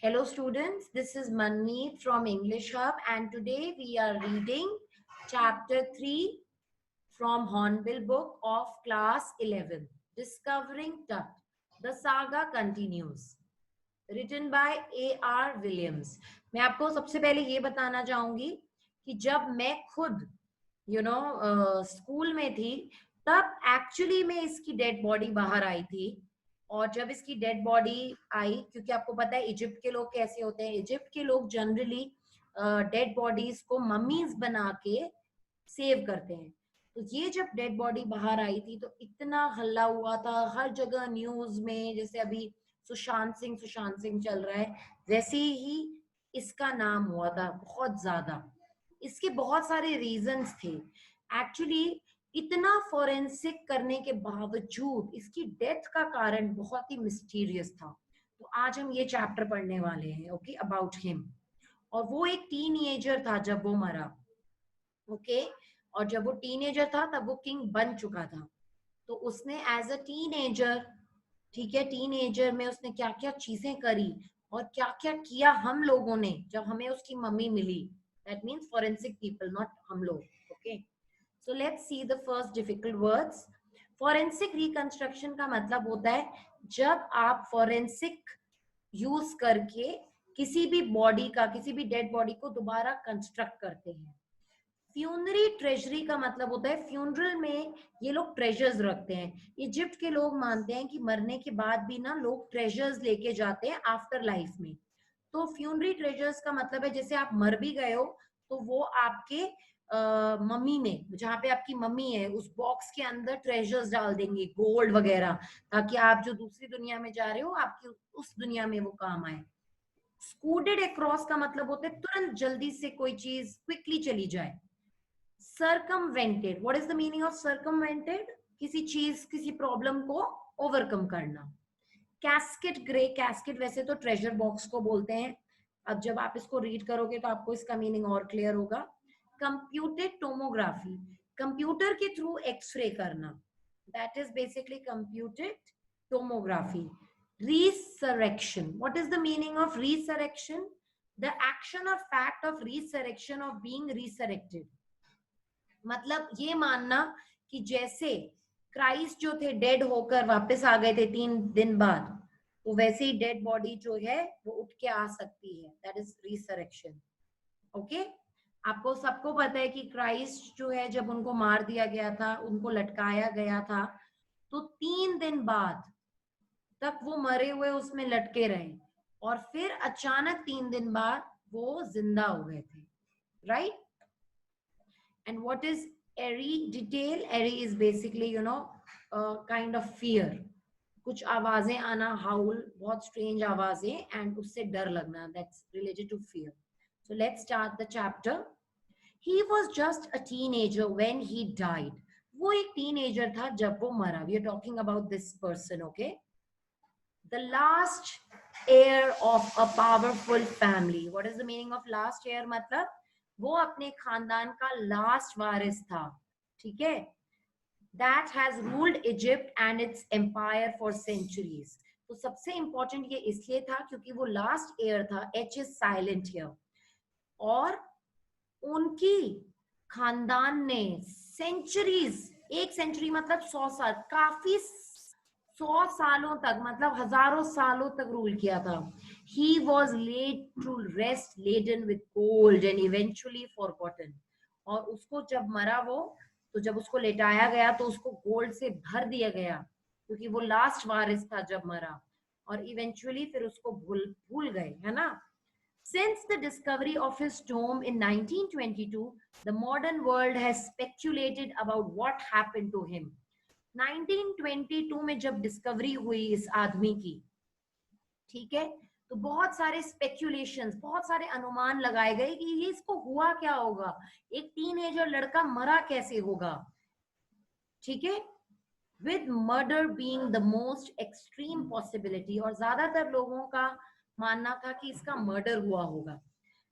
Hello students, this is Manmeet from English Hub and today we are reading chapter 3 from Hornbill book of class 11, Discovering Tut. The saga continues. Written by A.R. Williams. मैं आपको सबसे पहले ये बताना चाहूंगी कि जब मैं खुद स्कूल में थी तब एक्चुअली में इसकी डेड बॉडी बाहर आई थी। और जब इसकी डेड बॉडी आई, क्योंकि आपको पता है इजिप्ट के लोग कैसे होते हैं, इजिप्ट के लोग जनरली डेड बॉडीज को मम्मीज बना के सेव करते हैं। तो ये जब डेड बॉडी बाहर आई थी तो इतना हल्ला हुआ था हर जगह न्यूज में, जैसे अभी सुशांत सिंह चल रहा है, वैसे ही इसका नाम हुआ था बहुत ज्यादा। इसके बहुत सारे रीजंस थे। एक्चुअली इतना फॉरेंसिक करने के बावजूद इसकी डेथ का कारण बहुत ही मिस्टीरियस था। तो आज हम ये चैप्टर पढ़ने वाले हैं, ओके, अबाउट हिम। और वो एक टीनएजर था जब वो मरा, ओके। और जब वो टीनएजर था तब वो किंग बन चुका था। तो उसने एज अ टीनएजर, ठीक है, टीनएजर में उसने क्या क्या चीजें करी और क्या क्या किया हम लोगों ने जब हमें उसकी मम्मी मिली। That means forensic people, not हम लोग, okay. So let's see the first difficult words. Forensic reconstruction का मतलब होता है जब आप फॉरेंसिक यूज करके किसी भी बॉडी का, किसी भी डेड बॉडी को दोबारा कंस्ट्रक्ट करते हैं। फ्यूनरी ट्रेजरी का मतलब होता है फ्यूनरल में ये लोग ट्रेजर्स रखते हैं। इजिप्ट के लोग मानते हैं कि मरने के बाद भी ना लोग ट्रेजर्स लेके जाते हैं आफ्टर लाइफ में। तो फ्यूनरी ट्रेजर्स का मतलब है जैसे आप मर भी गए हो तो वो आपके मम्मी में, जहाँ पे आपकी मम्मी है, उस बॉक्स के अंदर ट्रेजर्स डाल देंगे, गोल्ड वगैरह, ताकि आप जो दूसरी दुनिया में जा रहे हो आपकी उस दुनिया में वो काम आए। स्कूडेड अक्रॉस का मतलब होता है तुरंत जल्दी से कोई चीज क्विकली चली जाए। Circumvented, what is the meaning of circumvented? किसी चीज, किसी प्रॉब्लम को ओवरकम करना। कैस्केट ग्रे, कैस्केट वैसे तो ट्रेजर बॉक्स को बोलते हैं। अब जब आप इसको रीड करोगे तो आपको इसका मीनिंग और क्लियर होगा। कंप्यूटेड टोमोग्राफी, कंप्यूटर के थ्रू एक्सरे करना, that is basically computed tomography. Resurrection, what is the meaning of resurrection? The action or fact of resurrection, of being resurrected। मतलब ये मानना कि जैसे क्राइस्ट जो थे डेड होकर वापस आ गए थे 3 दिन बाद, तो वैसे ही डेड बॉडी जो है वो उठ के आ सकती है, दैट इज रिसरेक्शन, ओके। आपको सबको पता है कि क्राइस्ट जो है जब उनको मार दिया गया था, उनको लटकाया गया था, तो 3 दिन बाद तक वो मरे हुए उसमें लटके रहे और फिर अचानक 3 दिन बाद वो जिंदा हो गए थे, right. And what is airy detail? Airy is basically, kind of fear. कुछ आवाजें आना, हाउल, बहुत स्ट्रेंज आवाजें, एंड उससे डर लगना, that's related to fear. So let's start the chapter. He was just a teenager when he died. वो एक teenager था जब वो मरा. We are talking about this person, okay? The last heir of a powerful family. What is the meaning of last heir? मतलब वो अपने खानदान का लास्ट वारिस था, ठीक है। That has ruled Egypt and its empire for centuries. तो सबसे इंपॉर्टेंट ये इसलिए था क्योंकि वो लास्ट एयर था, H is silent here, और उनकी खानदान ने सेंचुरीज, एक सेंचुरी मतलब 100 साल, काफी 100 सालों तक, मतलब हजारों सालों तक रूल किया था। He was laid to rest laden with gold and eventually forgotten. और उसको जब मरा वो, तो जब उसको लेटाया गया तो उसको गोल्ड से भर दिया गया, क्योंकि वो लास्ट वारिस था जब मरा, और इवेंचुअली फिर उसको भूल भूल गए, है ना। Since the discovery of his tomb in 1922, the modern world has speculated about what happened to him. 1922 में जब डिस्कवरी हुई इस आदमी की, ठीक है, तो बहुत सारे स्पेक्यूलेशंस, बहुत सारे अनुमान लगाए गए कि ये इसको हुआ क्या होगा, एक टीनेजर लड़का मरा कैसे होगा, ठीक है, with murder being the most extreme possibility, और ज्यादातर लोगों का मानना था कि इसका मर्डर हुआ होगा।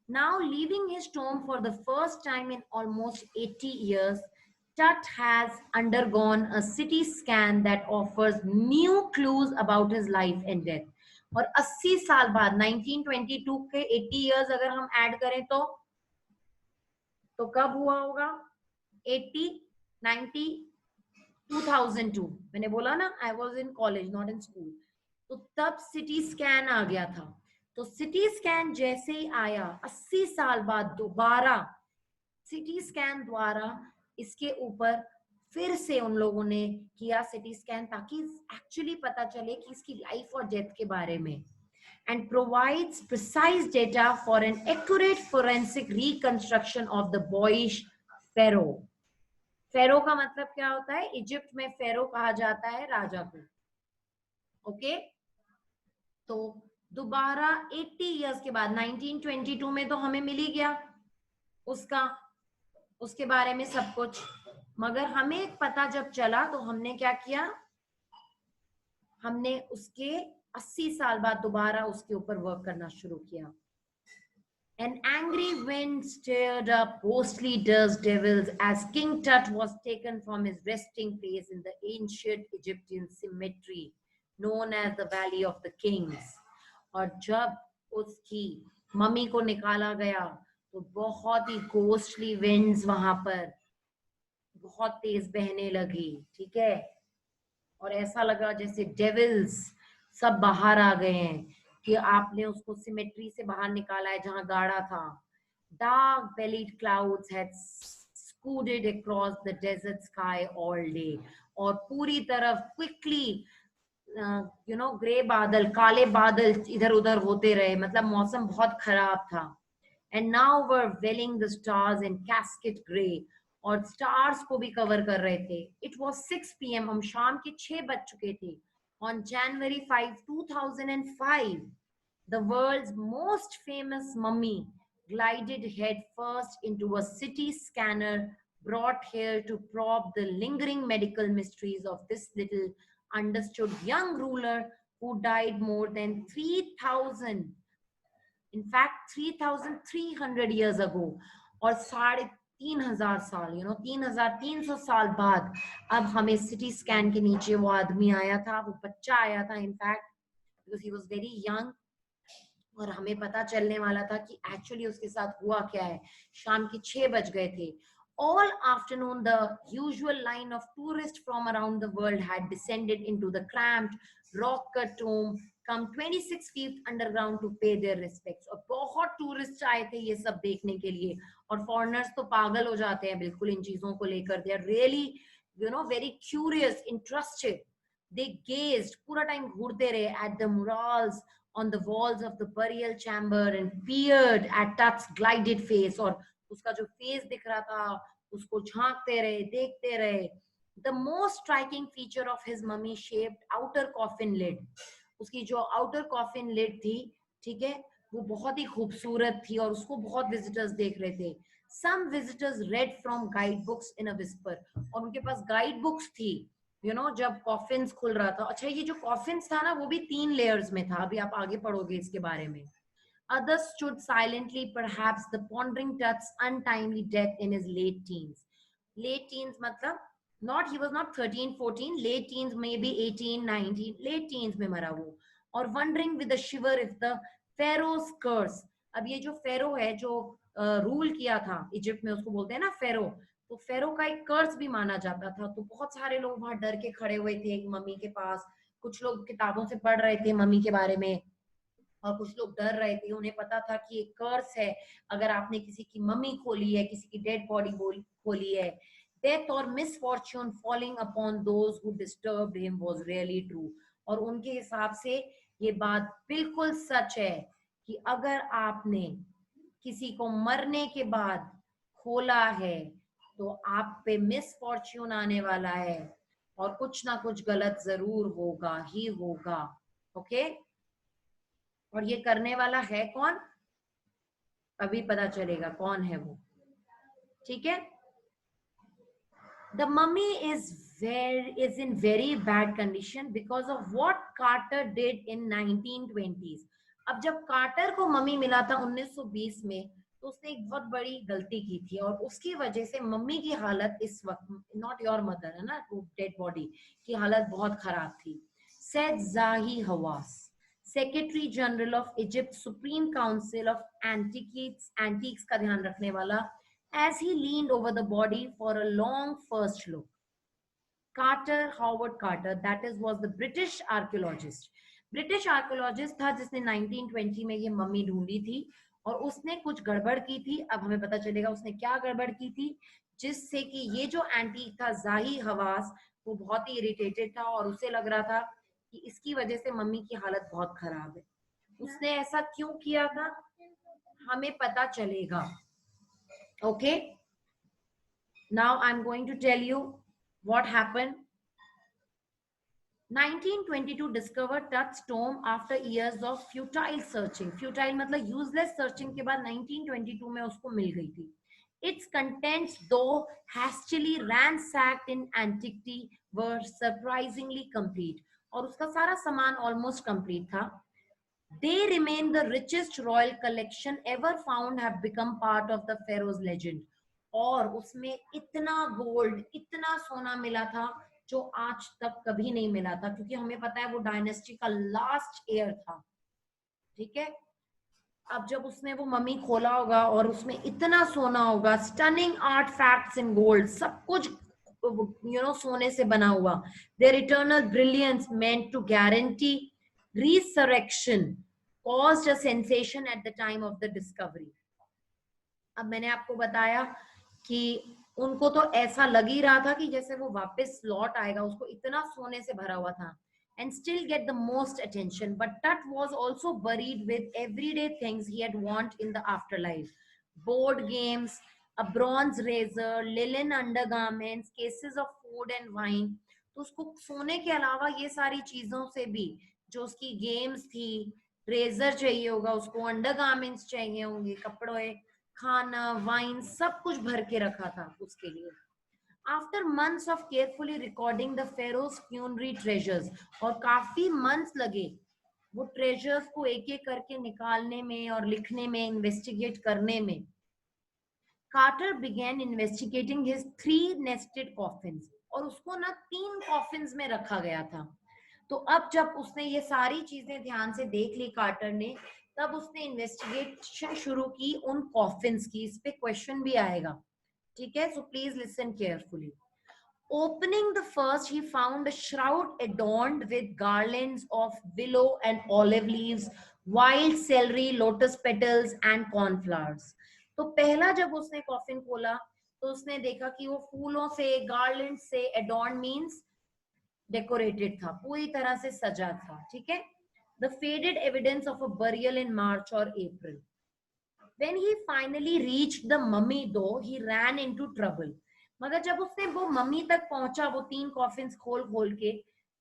Now leaving his tomb for the first time in almost 80 years, Tut has undergone a CT scan that offers new clues about his life and death. और 80 साल बाद 1922 के 80 इयर्स अगर हम ऐड करें तो कब हुआ होगा? 80, 90, 2002। मैंने बोला ना, I was in college not in school. तो तब सिटी स्कैन आ गया था। तो सिटी स्कैन जैसे ही आया 80 साल बाद दोबारा सिटी स्कैन द्वारा इसके ऊपर फिर से उन लोगों ने किया सिटी स्कैन, ताकि एक्चुअली पता चले कि इसकी लाइफ और डेथ के बारे में, and provides precise data for an accurate forensic reconstruction of the boyish pharaoh। फेरो का मतलब क्या होता है? इजिप्ट में फेरो कहा जाता है राजा को। ओके, तो दोबारा 80 इयर्स के बाद 1922 में तो हमें मिल ही गया उसके बारे में सब कुछ। मगर हमें पता जब चला तो हमने क्या किया, हमने उसके 80 साल बाद दोबारा उसके ऊपर वर्क करना शुरू किया। An angry wind stirred up ghostly dust devils as King Tut was taken from his resting place in the ancient Egyptian cemetery known as the Valley of the Kings। और जब उसकी मम्मी को निकाला गया तो बहुत ही घोस्टली विंड्स वहां पर बहुत तेज बहने लगी, ठीक है, और ऐसा लगा जैसे डेविल्स सब बाहर आ गए हैं कि आपने उसको सिमेट्री से बाहर निकाला है जहां गाड़ा था। Dark bellied clouds had scooted across the desert sky all day। और पूरी तरफ क्विकली ग्रे बादल, काले बादल इधर उधर होते रहे, मतलब मौसम बहुत खराब था। And now were veiling the stars in cascade gray। और स्टार्स को भी कवर कर रहे थे। It was 6 p.m। हम शाम के 6 बज चुके थे। On January 5, 2005, the world's most famous mummy glided head first into a CT scanner brought here to probe the lingering medical mysteries of this little understood young ruler who died more than 3,000, in fact 3,300 years ago। और 3,500 साल 3,300 साल बाद अब हमें CT scan के नीचे वो आदमी आया था, वो बच्चा आया था, in fact because he was very young. और हमें पता चलने वाला था कि एक्चुअली उसके साथ हुआ क्या है। शाम के 6 बज गए थे। All afternoon, the usual line of tourists from around the world had descended into the cramped, rock-cut tomb, come 26 feet underground to pay their respects। और बहुत टूरिस्ट आए थे ये सब देखने के लिए। और फॉरेनर्स तो पागल हो जाते हैं बिल्कुल इन चीजों को लेकर। They are really, very curious, interested। They gazed, पूरा टाइम घूरते रहे at the murals on the walls of the burial chamber and peered at Tut's glided face। और उसका जो फेस दिख रहा था उसको झांकते रहे, देखते रहे। The most striking feature of his mummy shaped outer coffin lid, उसकी जो outer coffin lid थी, ठीक है, वो बहुत ही खूबसूरत थी और उसको बहुत विजिटर्स देख रहे थे। Some visitors read from guidebooks in a whisper। और उनके पास गाइड बुक्स थी, जब कॉफिन्स खुल रहा था। अच्छा, ये जो कॉफिन्स था ना वो भी 3 लेयर्स में था, अभी आप आगे पढ़ोगे इसके बारे में। Others stood silently, perhaps the pondering Tut's untimely death in his late teens। Late teens मतलब he was not 13, 14, late teens maybe 18, 19, late teens में मरा वो। और wondering with a shiver if the pharaoh's curse, अब ये जो फेरो है जो रूल किया था इजिप्ट में, उसको बोलते हैं ना फेरो, तो फेरो का एक कर्स भी माना जाता था। तो बहुत सारे लोग वहां डर के खड़े हुए थे मम्मी के पास। कुछ लोग किताबों से पढ़ रहे थे मम्मी के बारे में और कुछ लोग डर रहे थे। उन्हें पता था कि एक कर्स है अगर आपने किसी की मम्मी खोली है, किसी की डेड बॉडी खोली है। डेथ और misfortune falling upon those who disturbed him was really true. और उनके हिसाब से ये बात बिल्कुल सच है कि अगर आपने किसी को मरने के बाद खोला है तो आप पे मिसफॉर्च्यून आने वाला है और कुछ ना कुछ गलत जरूर होगा ही होगा। ओके, और ये करने वाला है कौन, अभी पता चलेगा कौन है वो, ठीक है। The mummy is in very bad condition because of what Carter did in 1920s। अब जब कार्टर को मम्मी मिला था 1920 में तो उसने एक बहुत बड़ी गलती की थी और उसकी वजह से मम्मी की हालत इस वक्त, नॉट योर मदर है ना, डेड बॉडी की हालत बहुत खराब थी। Said Zahi Hawass। Secretary general of Egypt, supreme council of antiques का ध्यान रखने वाला, as he leaned over the body for a long first look. Carter, Howard Carter, that is was the British archaeologist. British archaeologist था जिसने 1920 में ये mummy ढूंढी थी, और उसने कुछ गड़बड़ की थी। अब हमें पता चलेगा उसने क्या गड़बड़ की थी, जिससे कि ये जो एंटीक था जाही हवास, वो बहुत ही इरिटेटेड था और उसे लग रहा था कि इसकी वजह से मम्मी की हालत बहुत खराब है। उसने ऐसा क्यों किया था हमें पता चलेगा। Okay, now I am going to tell you what happened. 1922 discovered Tut's tomb after years of futile searching. Futile मतलब useless searching के बाद 1922 में उसको मिल गई थी। Its contents, though hastily ransacked in antiquity, were surprisingly complete. और उसका सारा सामान almost complete था। They remain the richest royal collection ever found, have become part of the pharaoh's legend. और उसमें इतना गोल्ड, इतना सोना मिला था जो आज तक कभी नहीं मिला था, क्योंकि हमें पता है वो डायनेस्टी का लास्ट ईयर था। ठीक है, अब जब उसने वो मम्मी खोला होगा और उसमें इतना सोना होगा, stunning artefacts in gold, सब कुछ सोने से बना हुआ। Their eternal brilliance meant to guarantee resurrection caused a sensation at the time of the discovery. अब मैंने आपको बताया कि उनको तो ऐसा लग ही रहा था कि जैसे वो वापस लौट आएगा, उसको इतना सोने से भरा हुआ था, and still get the most attention. But Tut was also buried with everyday things he had want in the afterlife: board games, a bronze razor, linen undergarments, cases of food and wine. तो उसको सोने के अलावा ये सारी चीजों से भी, जो उसकी गेम्स थी, रेजर चाहिए होगा उसको, अंडरगारमेंट्स चाहिए होंगे, कपड़े, खाना, वाइन, सब कुछ भर के रखा था उसके लिए। After months of carefully recording the pharaoh's funerary treasures, और काफी months लगे वो ट्रेजर्स को एक एक करके निकालने में और लिखने में, इन्वेस्टिगेट करने में, Carter began investigating his 3 nested coffins, और उसको ना 3 कॉफिन्स में रखा गया था। तो अब जब उसने ये सारी चीजें ध्यान से देख ली कार्टर ने, तब उसने इन्वेस्टिगेशन शुरू की उन कॉफिन्स की। इस पे क्वेश्चन भी आएगा, ठीक है, so please listen carefully. Opening the first, he found a shroud adorned with garlands of willow and olive leaves, wild celery, lotus petals and cornflowers. तो पहला जब उसने कॉफिन खोला तो उसने देखा कि वो फूलों से, गार्लैंड से, adorned means डेकोरेटेड था, पूरी तरह से सजा था। ठीक है, the faded evidence of a burial in March और April. When he finally reached the mummy, though, he ran into trouble. मगर जब उसने वो मम्मी तक पहुंचा, वो 3 कॉफिन्स खोल खोल के,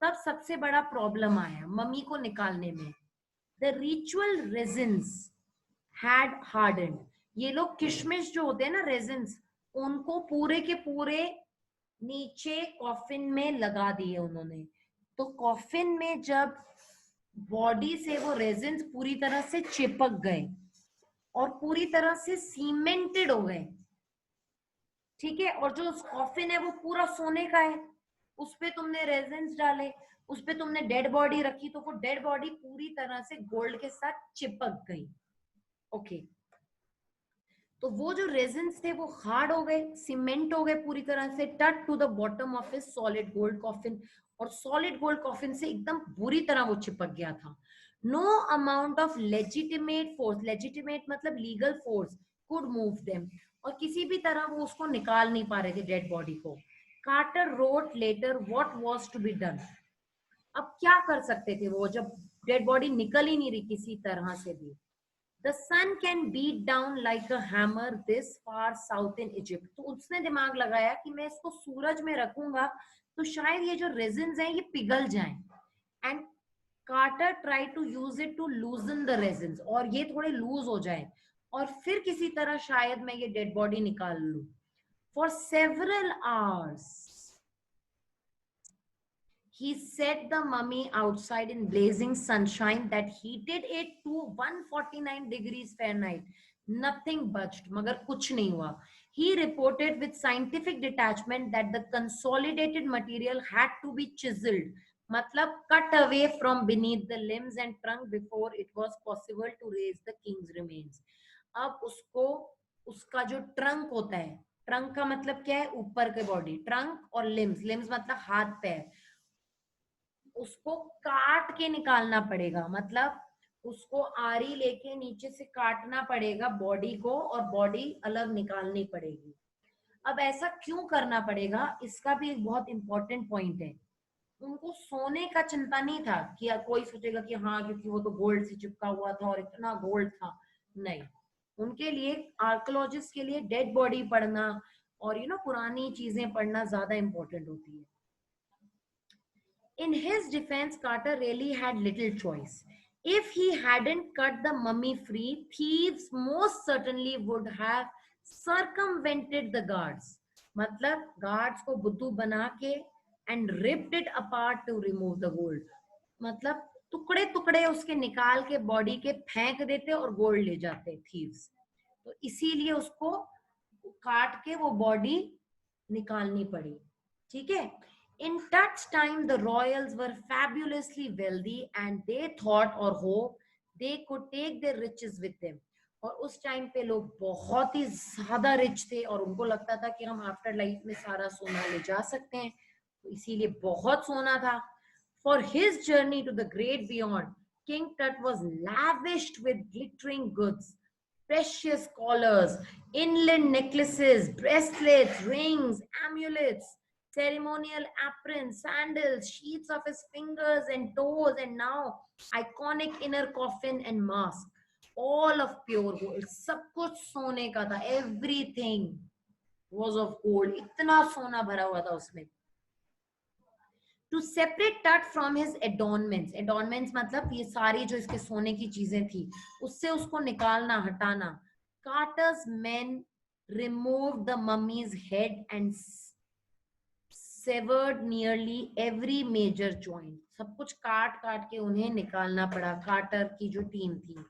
तब सबसे बड़ा प्रॉब्लम आया मम्मी को निकालने में। The ritual resins had hardened. ये लोग किशमिश जो होते हैं ना, रेजिन्स, उनको पूरे के पूरे नीचे कॉफिन में लगा दिए उन्होंने। तो कॉफिन में जब बॉडी से वो रेजिन्स पूरी तरह से चिपक गए और पूरी तरह से सीमेंटेड हो गए, ठीक है, और जो कॉफिन है वो पूरा सोने का है, उस पे तुमने रेजिन्स डाले, उस पे तुमने डेड बॉडी रखी, तो वो डेड बॉडी पूरी तरह से गोल्ड के साथ चिपक गई। ओके, तो वो जो रेजिन्स थे वो हार्ड हो गए, सीमेंट हो गए पूरी तरह से, touch to the bottom of a solid gold coffin, और सॉलिड गोल्ड कॉफिन से एकदम बुरी तरह वो चिपक गया था। No amount of legitimate force, legitimate मतलब legal force, could move them, और किसी भी तरह वो उसको निकाल नहीं पा रहे थे डेड बॉडी को। Carter wrote later what was to be done. अब क्या कर सकते थे वो, जब डेड बॉडी निकल ही नहीं रही किसी तरह से भी। The sun can beat down like a hammer this far south in Egypt. तो उसने दिमाग लगाया कि मैं इसको सूरज में रखूंगा तो शायद ये जो रेजिन्स हैं ये पिघल जाएं। And Carter tried to use it to loosen the resins, और ये थोड़े लूज हो जाए और फिर किसी तरह शायद मैं ये डेड बॉडी निकाल लूं। For several hours he set the mummy outside in blazing sunshine that heated it to 149 degrees Fahrenheit. Nothing budged, मगर कुछ नहीं हुआ। He reported with scientific detachment that the consolidated material had to be chiseled, मतलब cut away from beneath the limbs and trunk before it was possible to raise the king's remains. अब उसको उसका जो trunk होता है, trunk का मतलब क्या है, ऊपर के बॉडी, ट्रंक और लिम्स, लिम्स मतलब हाथ पैर, उसको काट के निकालना पड़ेगा, मतलब उसको आरी लेके नीचे से काटना पड़ेगा बॉडी को और बॉडी अलग निकालनी पड़ेगी। अब ऐसा क्यों करना पड़ेगा, इसका भी एक बहुत इंपॉर्टेंट पॉइंट है। उनको सोने का चिंता नहीं था कि कोई सोचेगा कि हाँ क्योंकि वो तो गोल्ड से चिपका हुआ था और इतना गोल्ड था, नहीं। उनके लिए, आर्कोलॉजिस्ट के लिए डेड बॉडी पढ़ना और पुरानी चीजें पढ़ना ज्यादा इंपॉर्टेंट होती है। In his defense, Carter really had little choice. If he hadn't cut the mummy free, thieves most certainly would have circumvented the guards. मतलब guards को बुद्धू बना के and ripped it apart to remove the gold. मतलब टुकड़े टुकड़े उसके निकाल के बॉडी के फेंक देते और गोल्ड ले जाते थीव्स। तो इसीलिए उसको काट के वो बॉडी निकालनी पड़ी। ठीक है। In Tut's time, the royals were fabulously wealthy and they thought or hoped they could take their riches with them. और उस टाइम पे लोग बहुत ही ज्यादा रिच थे और उनको लगता था कि हम आफ्टर लाइफ में सारा सोना ले जा सकते हैं, तो इसीलिए बहुत सोना था। For his journey to the great beyond, King Tut was lavished with glittering goods, precious collars, inland necklaces, bracelets, rings, amulets, ceremonial aprons, sandals, sheets of his fingers and toes, and now iconic inner coffin and mask, all of pure gold. सब कुछ सोने का था, everything was of gold. इतना सोना भरा हुआ था उसमें। To separate Tut from his adornments, adornments मतलब ये सारी जो इसके सोने की चीजें थी, उससे उसको निकालना, हटाना। Carter's men removed the mummy's head and severed nearly every major joint. सब कुछ काट काट के उन्हें निकालना पड़ा, कार्टर की जो टीम थी।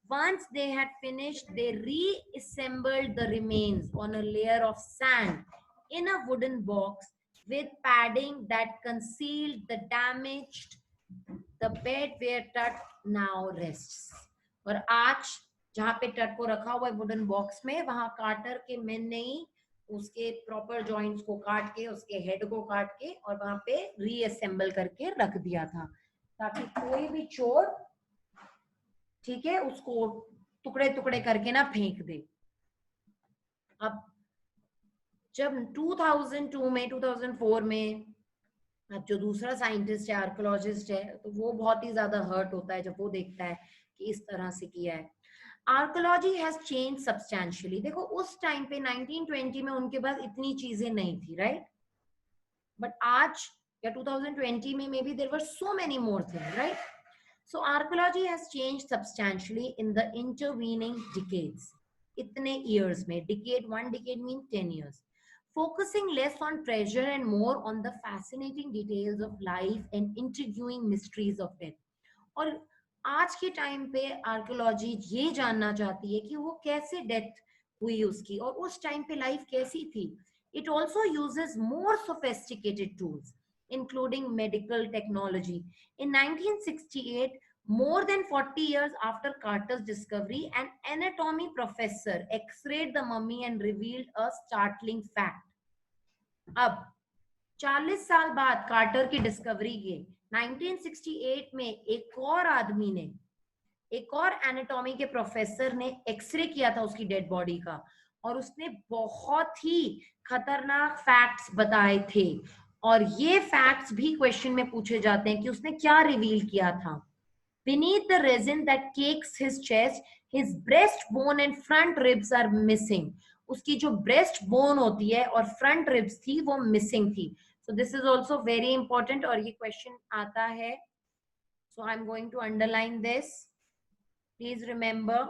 Once they had finished, they reassembled the remains on a layer of sand in a wooden box with padding that concealed the damaged the bed where Tut now rests. और आज जहां पे टट को रखा हुआ है वुडन बॉक्स में, वहां कार्टर के मेन ने ही उसके प्रॉपर जॉइंट्स को काट के, उसके हेड को काट के और वहां पे रीअसेंबल करके रख दिया था, ताकि कोई भी चोर, ठीक है, उसको टुकड़े टुकड़े करके ना फेंक दे। अब जब 2002 में 2004 में अब जो दूसरा साइंटिस्ट है, आर्कोलॉजिस्ट है, तो वो बहुत ही ज्यादा हर्ट होता है जब वो देखता है कि इस तरह से किया है। Archaeology has change substantially. देखो उस टाइम पे 1920 में उनके पास इतनी चीजें नहीं थी, राइट, बट आज या 2020 में may be there were so many more things, right. So archaeology has changed substantially in the intervening decades. इतने years में, decade, one decade means 10 years. Focusing less on treasure and more on the fascinating details of life and intriguing mysteries of it. और आज के time पे archaeology ये जानना चाहती है कि वो कैसे डेथ हुई उसकी और उस टाइम पे लाइफ कैसी थी। It also uses more sophisticated tools including medical technology. In 1968, more than 40 years after Carter's discovery, an anatomy professor x-rayed the mummy and revealed a startling fact. अब 40 साल बाद कार्टर की डिस्कवरी के 1968 में एक और आदमी ने, एक और एनाटॉमी के प्रोफेसर ने एक्सरे किया था उसकी डेड बॉडी का और उसने बहुत ही खतरनाक फैक्ट्स बताए थे। और ये फैक्ट्स भी क्वेश्चन में पूछे जाते हैं कि उसने क्या रिवील किया था। Beneath the resin that cakes his chest, his breastbone and front ribs are missing. उसकी जो breast bone होती है और front ribs थी वो missing थी। So this is also very important और ये question आता है। So I'm going to underline this. Please remember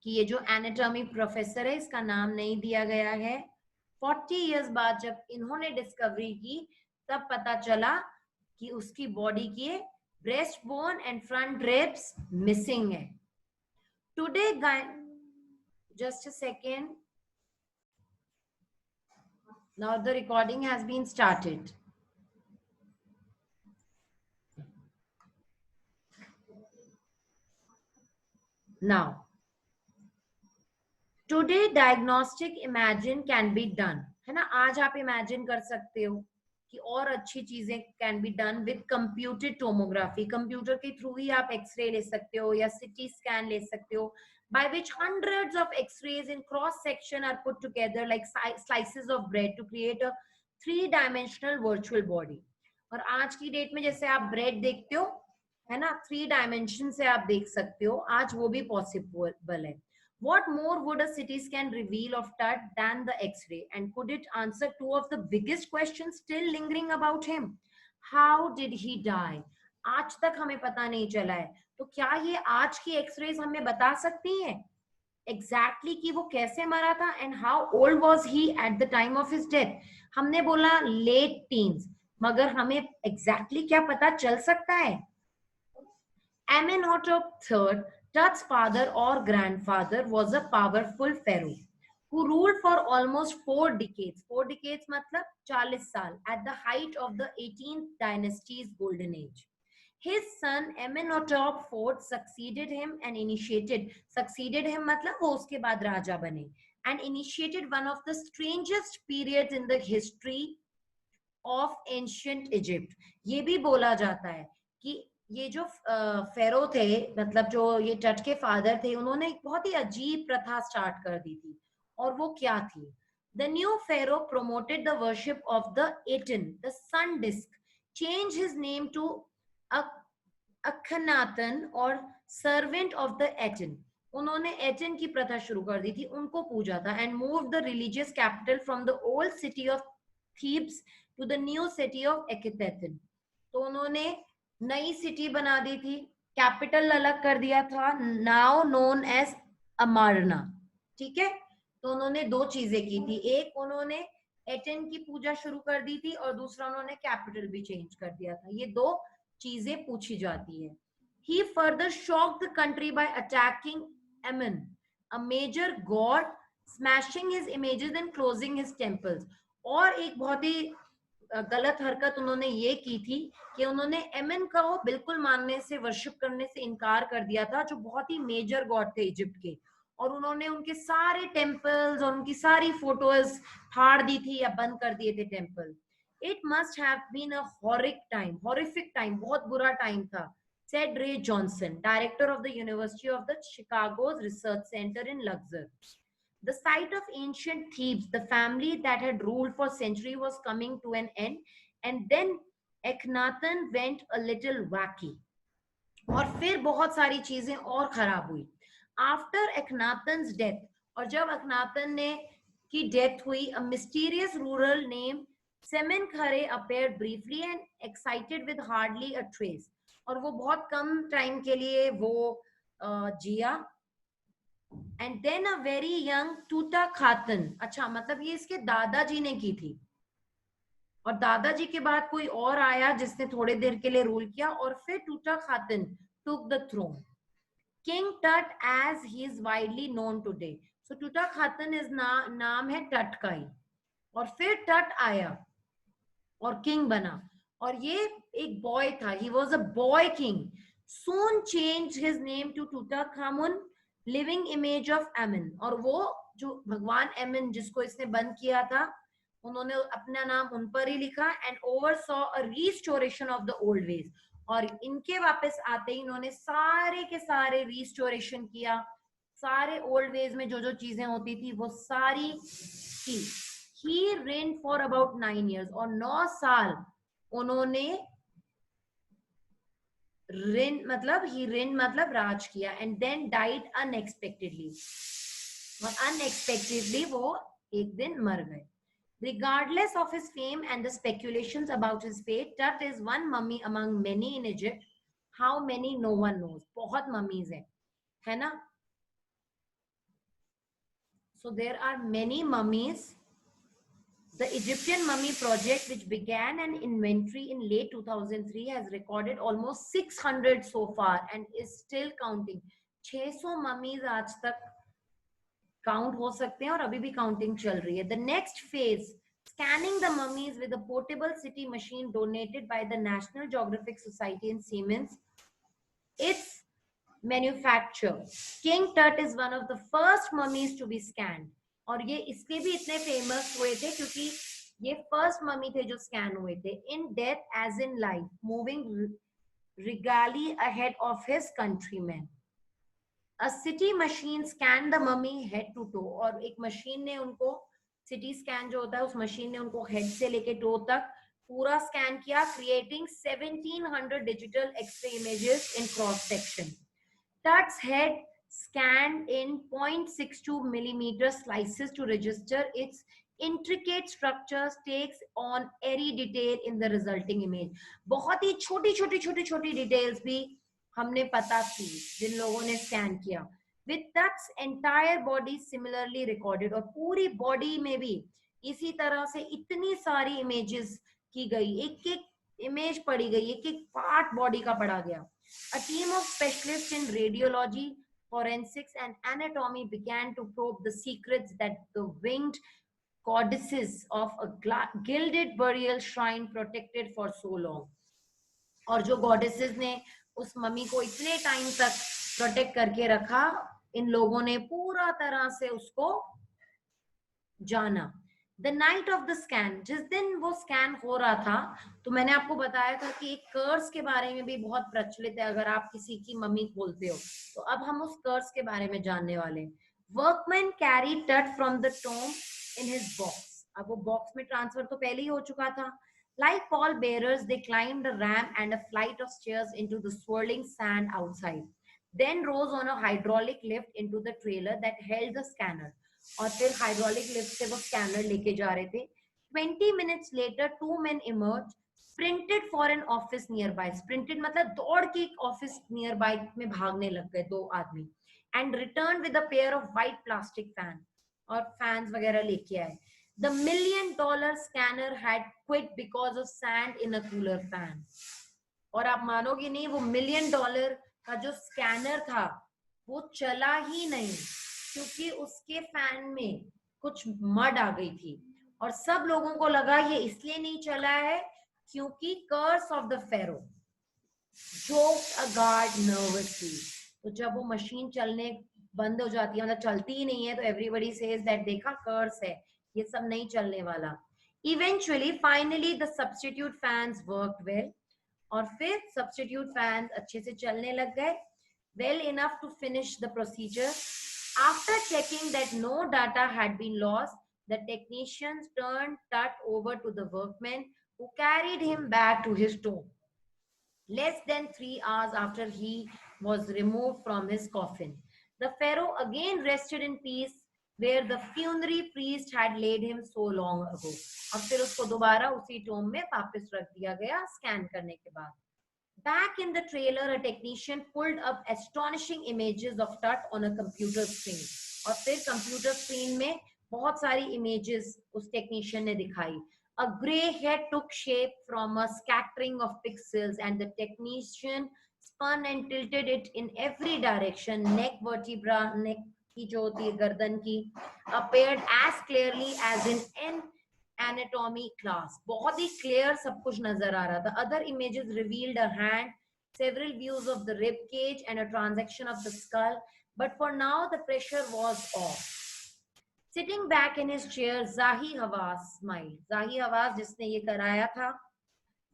कि ये जो एनाटॉमी प्रोफेसर है इसका नाम नहीं दिया गया है। 40 इयर्स बाद जब इन्होंने डिस्कवरी की तब पता चला कि उसकी बॉडी की breast bone and front ribs missing है। Today just a second, now the recording has been started. Now today diagnostic imagine can be done, है ना, आज आप इमेजिन कर सकते हो कि और अच्छी चीजें can be done with computed tomography, computer के थ्रू ही आप एक्सरे ले सकते हो या सिटी स्कैन ले सकते हो, by which hundreds of x-rays in cross section are put together like slices of bread to create a three-dimensional virtual body. और आज की डेट में जैसे आप ब्रेड देखते हो, है ना, 3 डायमेंशन से आप देख सकते हो, आज वो भी पॉसिबल है. What more would a CT scan reveal of Tut than the X-ray? And could it answer two of the biggest questions still lingering about him? How did he die? आज तक हमें पता नहीं चला है, तो क्या ये आज की एक्सरेज हमें बता सकती हैं एग्जैक्टली कि वो कैसे मरा था and how old was he at the time of his death? हमने बोला लेट टीन्स, मगर हमें एग्जैक्टली क्या पता चल सकता है? Amenhotep III, Tut's father or grandfather, was a powerful pharaoh who ruled for almost 4 decades. 4 decades मतलब 40 साल, at the height of the 18th dynasty's golden age. His son Amenhotep IV succeeded him and succeeded him मतलब वो उसके बाद राजा बने, and initiated one of the strangest periods in the history of ancient Egypt. ये भी बोला जाता है कि ये जो फेरो थे, मतलब जो ये टट के फादर थे, उन्होंने एक बहुत ही अजीब प्रथा स्टार्ट कर दी थी, और वो क्या थी? The new pharaoh promoted the worship of the Aten, the sun disk, changed his name to Akhenaten और servant of the Aten. उन्होंने एटेन की प्रथा शुरू कर दी थी, उनको पूजा था, and moved the religious capital from the old city of Thebes to the new city of Ekheteten. तो उन्होंने नई सिटी बना दी थी, कैपिटल अलग कर दिया था, नाउ नोन एज अमारना. ठीक है, तो उन्होंने दो चीजें की थी, एक उन्होंने एटेन की पूजा शुरू कर दी थी और दूसरा उन्होंने कैपिटल भी चेंज कर दिया था. ये दो चीजें पूछी जाती है. He further shocked the country by attacking Ammon, a major god, smashing his images and closing his temples. और एक बहुत ही गलत हरकत उन्होंने ये की थी कि उन्होंने एमन का वो बिल्कुल मानने से, वर्शिप करने से इनकार कर दिया था, जो बहुत ही मेजर गॉड थे इजिप्ट के, और उन्होंने उनके सारे टेम्पल्स और उनकी सारी फोटोज फाड़ दी थी या बंद कर दिए थे temple. It must have been a horrific time, बहुत बुरा टाइम था, said Ray Johnson, director of the University of the Chicago's Research Center in Luxor. The site of ancient Thebes, the family that had ruled for centuries, was coming to an end, and then Akhenaten went a little wacky. और फिर बहुत सारी चीजें और खराब हुई. After Akhenaten's death, और जब अखनातन ने की डेथ हुई, a mysterious ruler named Semenkhare appeared briefly and excited with hardly a trace. और वो बहुत कम टाइम के लिए वो जिया. And then a very young टूटा खातन, अच्छा मतलब ये इसके दादाजी ने की थी, और दादाजी के बाद कोई और आया जिसने थोड़े देर के लिए रूल किया, और फिर टूटा खातन took the throne. King Tut as he is widely known today. So टूटा खातन इस नाम है टट का ही, और फिर टट आया और किंग बना, और ये एक बॉय था, he was a boy king. Soon changed his name to Tutankhamun, living image of एमन, और वो जो भगवान एमन जिसको इसने बंद किया था, उन्होंने अपना नाम उन पर ही लिखा, and oversaw a restoration of the old ways. और इनके वापस आते ही इन्होंने सारे के सारे रिस्टोरेशन किया, सारे ओल्ड वेज में जो जो चीजें होती थी वो सारी की. He reigned for about 9 years, और 9 साल उन्होंने मतलब राज किया, एंड देन डाइड अनएक्सपेक्टेडली, और अनएक्सपेक्टेडली वो एक दिन मर गए. Regardless of his fame and the speculations about his fate, Tut is one mummy among many in Egypt. How many? No one knows. बहुत mummies हैं, है ना? So there are many mummies. The Egyptian Mummy Project, which began an inventory in late 2003, has recorded almost 600 so far and is still counting. 600 mummies आज तक count हो सकते हैं, और अभी भी काउंटिंग चल रही है. The next phase, scanning the mummies with a portable CT machine donated by the National Geographic Society in Siemens. It's manufacture. King Tut is one of the first mummies to be scanned. और ये इसलिए भी इतने famous हुए थे क्योंकि ये first mummy थे जो स्कैन हुए थे. In death as in life, moving regally ahead of his countrymen. A city machine scanned the mummy head to toe. और एक मशीन ने उनको, सिटी स्कैन जो होता है, उस मशीन ने उनको हेड से लेके टो तक पूरा स्कैन किया, creating 1700 digital X-ray images in cross section. Tut's head scanned in 0.62 millimeter slices to register its intricate structures, takes on airy detail in the resulting image. बहुत ही छोटी छोटी छोटी छोटी डिटेल्स भी हमने पता थी जिन लोगों ने स्कैन किया. With Tut's entire body similarly recorded, और पूरी बॉडी में भी इसी तरह से इतनी सारी इमेजेस की गई, एक एक इमेज पढ़ी गई, एक एक पार्ट बॉडी का पढ़ा गया. A team of specialists in radiology, forensics, and anatomy began to probe the secrets that the winged goddesses of a gilded burial shrine protected for so long. और जो goddesses ने उस मम्मी को इतने time तक प्रोटेक्ट करके रखा, इन लोगों ने पूरा तरह से उसको जाना. The night of the scan, जिस दिन वो स्कैन हो रहा था, तो मैंने आपको बताया था कि एक कर्स के बारे में भी बहुत प्रचलित है. अगर आप किसी की मम्मी खोलते हो तो अब हम उस कर्स के बारे में जानने वाले हैं. Workmen carried Tut from the tomb in his box. अब वो बॉक्स में ट्रांसफर तो पहले ही हो चुका था. Like pall bearers, they climbed a ramp and a flight of stairs into the swirling sand outside. Then rose on a hydraulic lift into the trailer that held the scanner. और फिर hydraulic lift से वो scanner लेके जा रहे थे. 20 minutes later, two men emerged, sprinted for an office nearby. Sprinted मतलब दौड़ के एक ऑफिस nearby में भागने लग गए दो आदमी. And returned with a pair of white plastic fan, और फैंस वगैरह लेके आए. The $1 million scanner had quit because of sand in a cooler fan. और आप मानोगे नहीं, वो $1 million का जो स्कैनर था वो चला ही नहीं क्योंकि उसके फैन में कुछ मड आ गई थी. और सब लोगों को लगा ये इसलिए नहीं चला है क्योंकि curse of the pharaoh. choked a guard nervously. तो जब वो मशीन चलने बंद हो जाती है, मतलब चलती ही नहीं है, तो everybody says that देखा कर्स है, ये सब नहीं चलने वाला. Eventually, finally, the substitute fans worked well. और फिर substitute fans अच्छे से चलने लग गए, well enough to finish the procedure. After checking that no data had been lost, the technicians turned Tut over to the workmen who carried him back to his tomb. Less than 3 hours after he was removed from his coffin, the pharaoh again rested in peace where the funerary priest had laid him so long ago. अब फिर उसको दोबारा उसी Tomé में वापस रख दिया गया स्कैन करने के बाद. Back in the trailer, a technician pulled up astonishing images of Tut on a computer screen. और फिर computer screen में बहुत सारी images उस technician ने दिखाई. A grey head took shape from a scattering of pixels, and the technician spun and tilted it in every direction. Neck vertebra, neck की जो होती है गर्दन की, appeared as clearly as in an anatomy class. बहुत ही clear सब कुछ नजर आ रहा था. Other images revealed a hand, several views of the rib cage, and a transection of the skull. But for now, the pressure was off. Sitting back in his chair, Zahi Hawass smiled. Zahi Hawass, जिसने ये कराया था,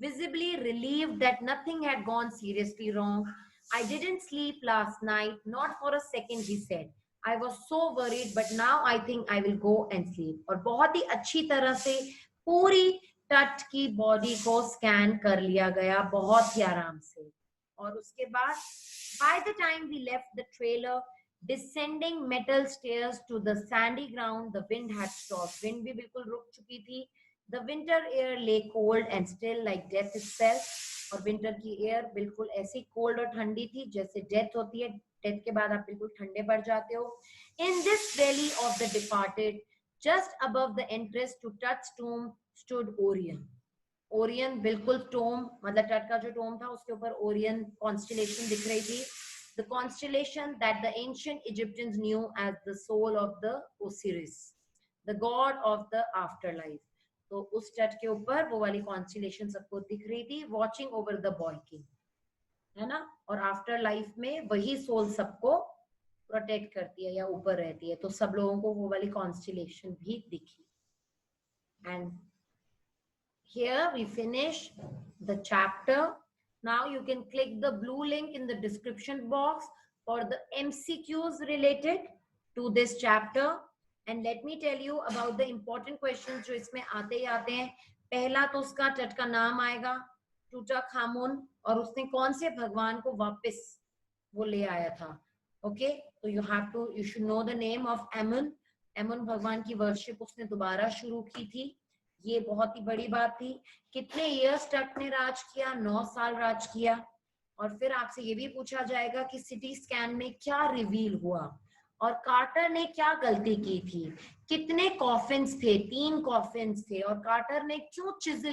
visibly relieved that nothing had gone seriously wrong. I didn't sleep last night, not for a second, he said. I was so worried, but now I think I will go and sleep. और बहुत ही अच्छी तरह से पूरी टट की body को scan कर लिया गया, बहुत ही आराम से. और उसके बाद, by the time we left the trailer, descending metal stairs to the sandy ground, the wind had stopped. Wind भी बिल्कुल रुक चुकी थी. The winter air lay cold and still like death itself. और विंटर की एयर बिल्कुल ऐसी cold और ठंडी थी जैसे डेथ होती है. डेथ के बाद आप बिल्कुल ठंडे पड़ जाते हो. In this valley of the departed, just above the entrance to Tut's tomb, stood Orion. Orion बिल्कुल टोम, मतलब टट का जो टोम था उसके ऊपर ओरियन कॉन्स्टेलेशन दिख रही थी. The constellation that the ancient Egyptians knew as the soul of the Osiris, the god of the afterlife. तो उस टट के ऊपर वो वाली कॉन्स्टेलेशन सबको दिख रही थी, watching over the boy king. है ना, और आफ्टर लाइफ में वही सोल सबको प्रोटेक्ट करती है या ऊपर रहती है, तो सब लोगों को वो वाली कॉन्स्टिलेशन भी दिखी। And here we finish the chapter. Now you can click the blue link in the description box for the MCQs related to this chapter. And let me tell you about the important questions जो इसमें आते ही आते हैं. पहला तो उसका टट का नाम आएगा, टूटाखामुन, और उसने कौन से भगवान को वापस वो ले आया था. ओके, तो you should know the name of Amun. एमुन भगवान की वर्शिप उसने दोबारा शुरू की थी, ये बहुत ही बड़ी बात थी. कितने इयर्स टट ने राज किया? 9 साल राज किया. और फिर आपसे ये भी पूछा जाएगा कि सिटी स्कैन में क्या रिवील हुआ और कार्टर ने क्या गलती की थी. कितने कॉफिन्स थे? 3 कॉफिन्स थे. और कार्टर ने क्यों चिजल